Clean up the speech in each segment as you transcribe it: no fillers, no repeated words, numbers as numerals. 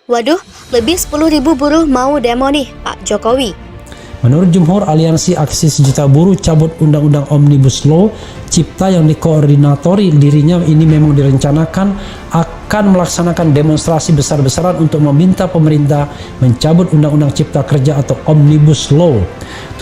Waduh, lebih 10.000 buruh mau demo nih, Pak Jokowi. Menurut Jumhur Aliansi Aksi Sejuta Buruh cabut Undang-Undang Omnibus Law Cipta yang dikoordinatori dirinya ini memang direncanakan akan melaksanakan demonstrasi besar-besaran untuk meminta pemerintah mencabut Undang-Undang Cipta Kerja atau Omnibus Law.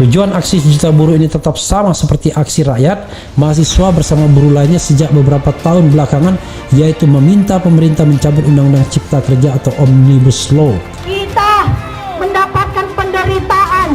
Tujuan aksi sejuta buruh ini tetap sama seperti aksi rakyat mahasiswa bersama buruh lainnya sejak beberapa tahun belakangan, yaitu meminta pemerintah mencabut Undang-Undang Cipta Kerja atau Omnibus Law. Kita mendapatkan penderitaan,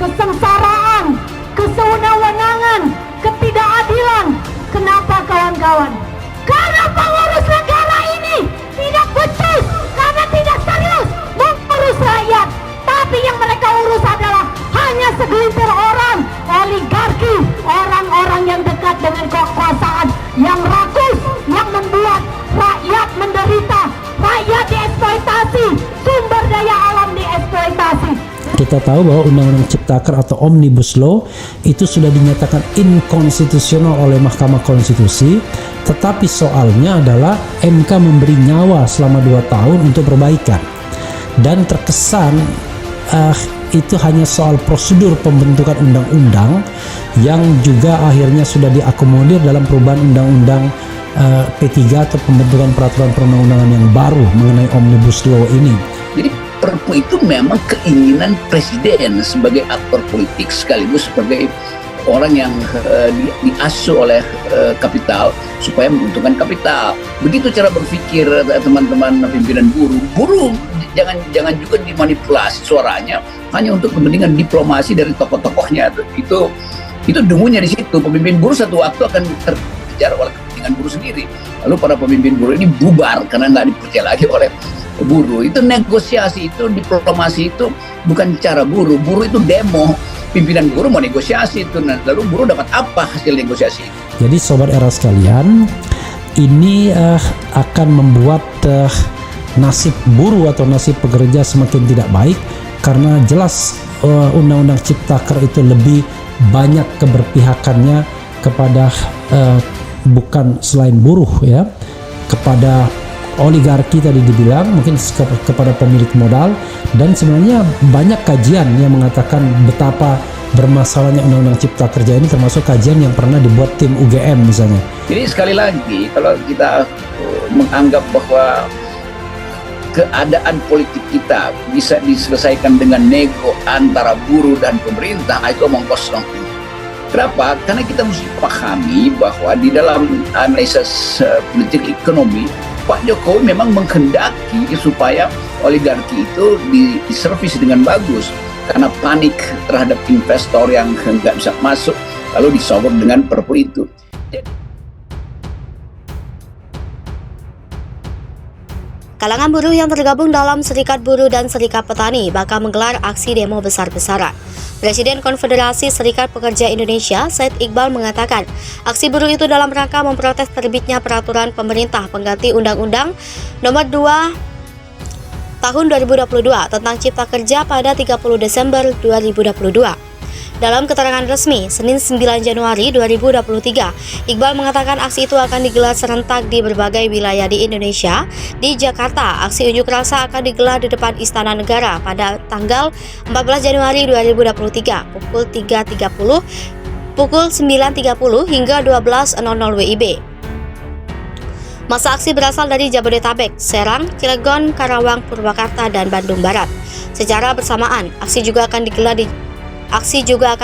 kesengsaraan, kesewenang-wenangan, ketidakadilan. Kenapa kawan-kawan? Karena pengurus negara ini tidak becus, karena tidak serius mengurus rakyat. Tapi yang mereka urus adalah hanya segelintir orang, oligarki, orang-orang yang dekat dengan kekuasaan, yang rakus, yang membuat rakyat menderita, rakyat dieksploitasi, sumber daya alam dieksploitasi. Kita tahu bahwa Undang-Undang Ciptaker atau Omnibus Law itu sudah dinyatakan inkonstitusional oleh Mahkamah Konstitusi, tetapi soalnya adalah MK memberi nyawa selama 2 tahun untuk perbaikan, dan terkesan itu hanya soal prosedur pembentukan undang-undang yang juga akhirnya sudah diakomodir dalam perubahan undang-undang P3 atau pembentukan peraturan perundang-undangan yang baru mengenai Omnibus Law ini. Jadi Perpu itu memang keinginan presiden sebagai aktor politik sekaligus sebagai orang yang diasuh oleh kapital supaya menguntungkan kapital. Begitu cara berpikir teman-teman pimpinan buruh. Buruh jangan juga dimanipulasi suaranya hanya untuk kepentingan diplomasi dari tokoh-tokohnya. Itu dengunya di situ. Pemimpin buruh satu waktu akan terkejar oleh kepentingan buruh sendiri. Lalu para pemimpin buruh ini bubar karena nggak dipercaya lagi oleh buruh. Itu negosiasi, itu diplomasi, itu bukan cara buruh. Buruh itu demo. Pimpinan buruh mau negosiasi itu. Lalu buruh dapat apa hasil negosiasi? Jadi sobat era sekalian, ini akan membuat nasib buruh atau nasib pekerja semakin tidak baik, karena jelas Undang-Undang Ciptaker itu lebih banyak keberpihakannya kepada bukan selain buruh ya, kepada oligarki tadi dibilang, mungkin kepada pemilik modal, dan sebenarnya banyak kajian yang mengatakan betapa bermasalahnya Undang-Undang Cipta Kerja ini, termasuk kajian yang pernah dibuat tim UGM misalnya. Jadi sekali lagi, kalau kita menganggap bahwa keadaan politik kita bisa diselesaikan dengan nego antara buruh dan pemerintah, itu omong kosong. Kenapa? Karena kita mesti pahami bahwa di dalam analisis politik ekonomi, Pak Jokowi memang menghendaki supaya oligarki itu diservis dengan bagus, karena panik terhadap investor yang nggak bisa masuk, lalu disogok dengan Perpu itu. Kalangan buruh yang tergabung dalam Serikat Buruh dan Serikat Petani bakal menggelar aksi demo besar-besaran. Presiden Konfederasi Serikat Pekerja Indonesia, Said Iqbal, mengatakan aksi buruh itu dalam rangka memprotes terbitnya peraturan pemerintah pengganti Undang-Undang Nomor 2 Tahun 2022 tentang Cipta Kerja pada 30 Desember 2022. Dalam keterangan resmi, Senin 9 Januari 2023, Iqbal mengatakan aksi itu akan digelar serentak di berbagai wilayah di Indonesia. Di Jakarta, aksi unjuk rasa akan digelar di depan Istana Negara pada tanggal 14 Januari 2023 pukul 3.30, pukul 9.30 hingga 12.00 WIB. Masa aksi berasal dari Jabodetabek, Serang, Cilegon, Karawang, Purwakarta, dan Bandung Barat. Secara bersamaan, aksi juga akan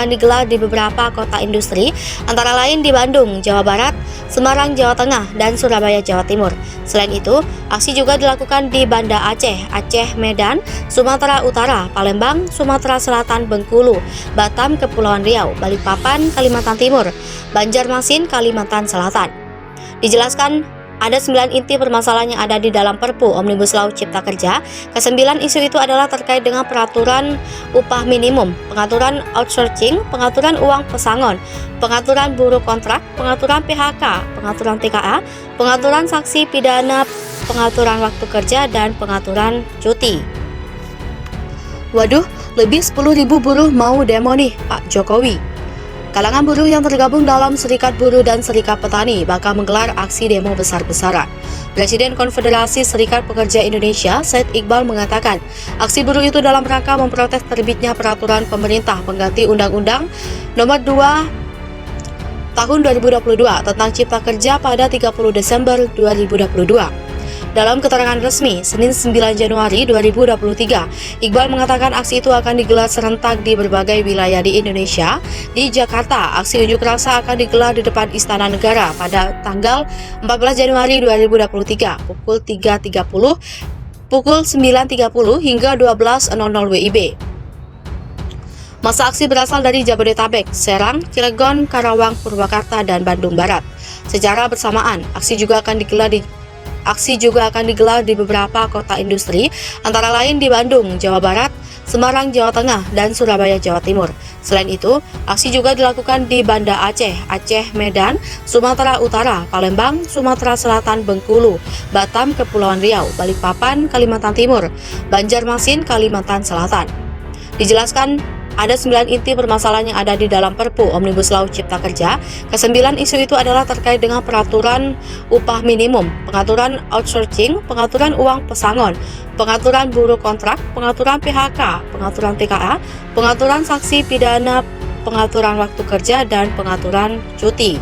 digelar di beberapa kota industri, antara lain di Bandung, Jawa Barat, Semarang, Jawa Tengah, dan Surabaya, Jawa Timur. Selain itu, aksi juga dilakukan di Banda Aceh, Aceh, Medan, Sumatera Utara, Palembang, Sumatera Selatan, Bengkulu, Batam, Kepulauan Riau, Balikpapan, Kalimantan Timur, Banjarmasin, Kalimantan Selatan. Dijelaskan ada 9 inti permasalahan yang ada di dalam Perpu Omnibus Law Cipta Kerja. Ke-9 isu itu adalah terkait dengan peraturan upah minimum, pengaturan outsourcing, pengaturan uang pesangon, pengaturan buruh kontrak, pengaturan PHK, pengaturan TKA, pengaturan sanksi pidana, pengaturan waktu kerja, dan pengaturan cuti. Waduh, lebih 10.000 buruh mau demo nih, Pak Jokowi. Kalangan buruh yang tergabung dalam Serikat Buruh dan Serikat Petani bakal menggelar aksi demo besar-besaran. Presiden Konfederasi Serikat Pekerja Indonesia, Said Iqbal, mengatakan aksi buruh itu dalam rangka memprotes terbitnya peraturan pemerintah pengganti Undang-Undang Nomor 2 Tahun 2022 tentang Cipta Kerja pada 30 Desember 2022. Dalam keterangan resmi, Senin 9 Januari 2023, Iqbal mengatakan aksi itu akan digelar serentak di berbagai wilayah di Indonesia. Di Jakarta, aksi unjuk rasa akan digelar di depan Istana Negara pada tanggal 14 Januari 2023 pukul 3.30, pukul 9.30 hingga 12.00 WIB. Masa aksi berasal dari Jabodetabek, Serang, Cilegon, Karawang, Purwakarta, dan Bandung Barat. Secara bersamaan, aksi juga akan digelar di beberapa kota industri, antara lain di Bandung, Jawa Barat, Semarang, Jawa Tengah, dan Surabaya, Jawa Timur. Selain itu, aksi juga dilakukan di Banda Aceh, Aceh, Medan, Sumatera Utara, Palembang, Sumatera Selatan, Bengkulu, Batam, Kepulauan Riau, Balikpapan, Kalimantan Timur, Banjarmasin, Kalimantan Selatan. Dijelaskan, ada 9 inti permasalahan yang ada di dalam Perpu Omnibus Law Cipta Kerja. Ke-9 isu itu adalah terkait dengan peraturan upah minimum, pengaturan outsourcing, pengaturan uang pesangon, pengaturan buruh kontrak, pengaturan PHK, pengaturan TKA, pengaturan saksi pidana, pengaturan waktu kerja, dan pengaturan cuti.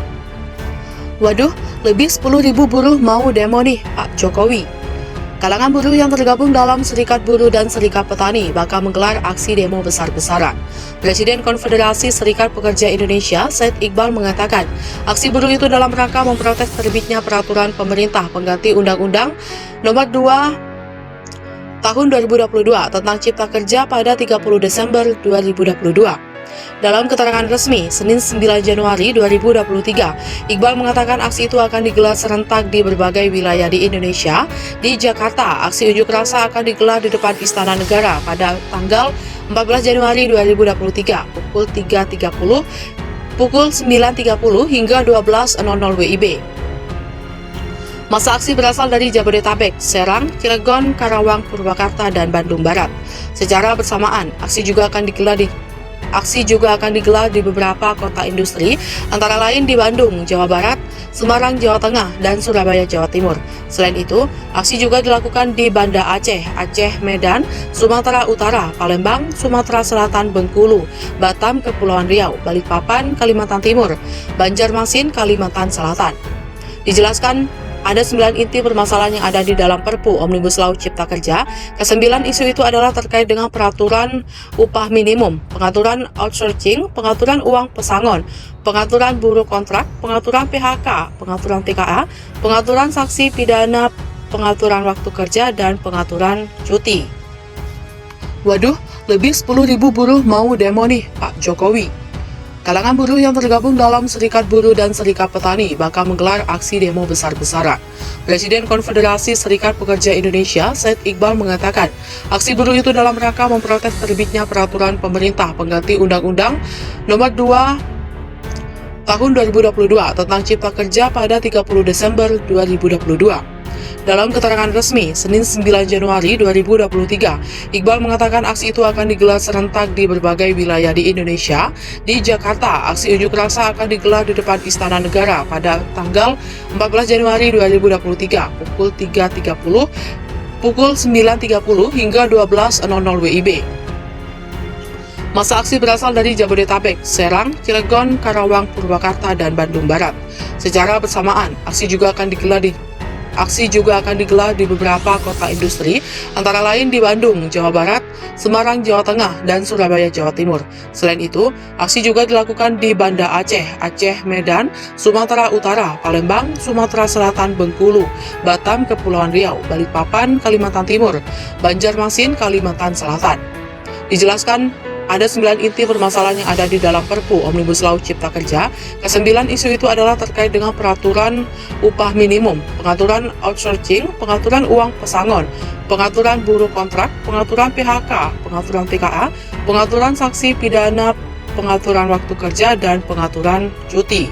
Waduh, lebih 10.000 buruh mau demo nih, Pak Jokowi. Kalangan buruh yang tergabung dalam Serikat Buruh dan Serikat Petani bakal menggelar aksi demo besar-besaran. Presiden Konfederasi Serikat Pekerja Indonesia, Said Iqbal, mengatakan aksi buruh itu dalam rangka memprotes terbitnya peraturan pemerintah pengganti Undang-Undang Nomor 2 Tahun 2022 tentang Cipta Kerja pada 30 Desember 2022. Dalam keterangan resmi, Senin 9 Januari 2023, Iqbal mengatakan aksi itu akan digelar serentak di berbagai wilayah di Indonesia. Di Jakarta, aksi unjuk rasa akan digelar di depan Istana Negara pada tanggal 14 Januari 2023 pukul 3.30, pukul 9.30 hingga 12.00 WIB. Masa aksi berasal dari Jabodetabek, Serang, Cilegon, Karawang, Purwakarta, dan Bandung Barat. Secara bersamaan, aksi juga akan digelar di beberapa kota industri, antara lain di Bandung, Jawa Barat, Semarang, Jawa Tengah, dan Surabaya, Jawa Timur. Selain itu, aksi juga dilakukan di Banda Aceh, Aceh, Medan, Sumatera Utara, Palembang, Sumatera Selatan, Bengkulu, Batam, Kepulauan Riau, Balikpapan, Kalimantan Timur, Banjarmasin, Kalimantan Selatan. Dijelaskan, ada 9 inti permasalahan yang ada di dalam Perpu Omnibus Law Cipta Kerja. Ke-9 isu itu adalah terkait dengan peraturan upah minimum, pengaturan outsourcing, pengaturan uang pesangon, pengaturan buruh kontrak, pengaturan PHK, pengaturan TKA, pengaturan saksi pidana, pengaturan waktu kerja, dan pengaturan cuti. Waduh, lebih 10.000 buruh mau demo nih, Pak Jokowi. Kalangan buruh yang tergabung dalam Serikat Buruh dan Serikat Petani bakal menggelar aksi demo besar-besaran. Presiden Konfederasi Serikat Pekerja Indonesia, Said Iqbal, mengatakan aksi buruh itu dalam rangka memprotes terbitnya peraturan pemerintah pengganti Undang-Undang Nomor 2 Tahun 2022 tentang Cipta Kerja pada 30 Desember 2022. Dalam keterangan resmi, Senin 9 Januari 2023, Iqbal mengatakan aksi itu akan digelar serentak di berbagai wilayah di Indonesia. Di Jakarta, aksi unjuk rasa akan digelar di depan Istana Negara pada tanggal 14 Januari 2023 pukul 3.30, pukul 9.30 hingga 12.00 WIB. Masa aksi berasal dari Jabodetabek, Serang, Cilegon, Karawang, Purwakarta, dan Bandung Barat. Secara bersamaan, aksi juga akan digelar di beberapa kota industri, antara lain di Bandung, Jawa Barat, Semarang, Jawa Tengah, dan Surabaya, Jawa Timur. Selain itu, aksi juga dilakukan di Banda Aceh, Aceh, Medan, Sumatera Utara, Palembang, Sumatera Selatan, Bengkulu, Batam, Kepulauan Riau, Balikpapan, Kalimantan Timur, Banjarmasin, Kalimantan Selatan. Dijelaskan, ada 9 inti permasalahan yang ada di dalam Perpu Omnibus Law Cipta Kerja. Ke-9 isu itu adalah terkait dengan peraturan upah minimum, pengaturan outsourcing, pengaturan uang pesangon, pengaturan buruh kontrak, pengaturan PHK, pengaturan TKA, pengaturan saksi pidana, pengaturan waktu kerja, dan pengaturan cuti.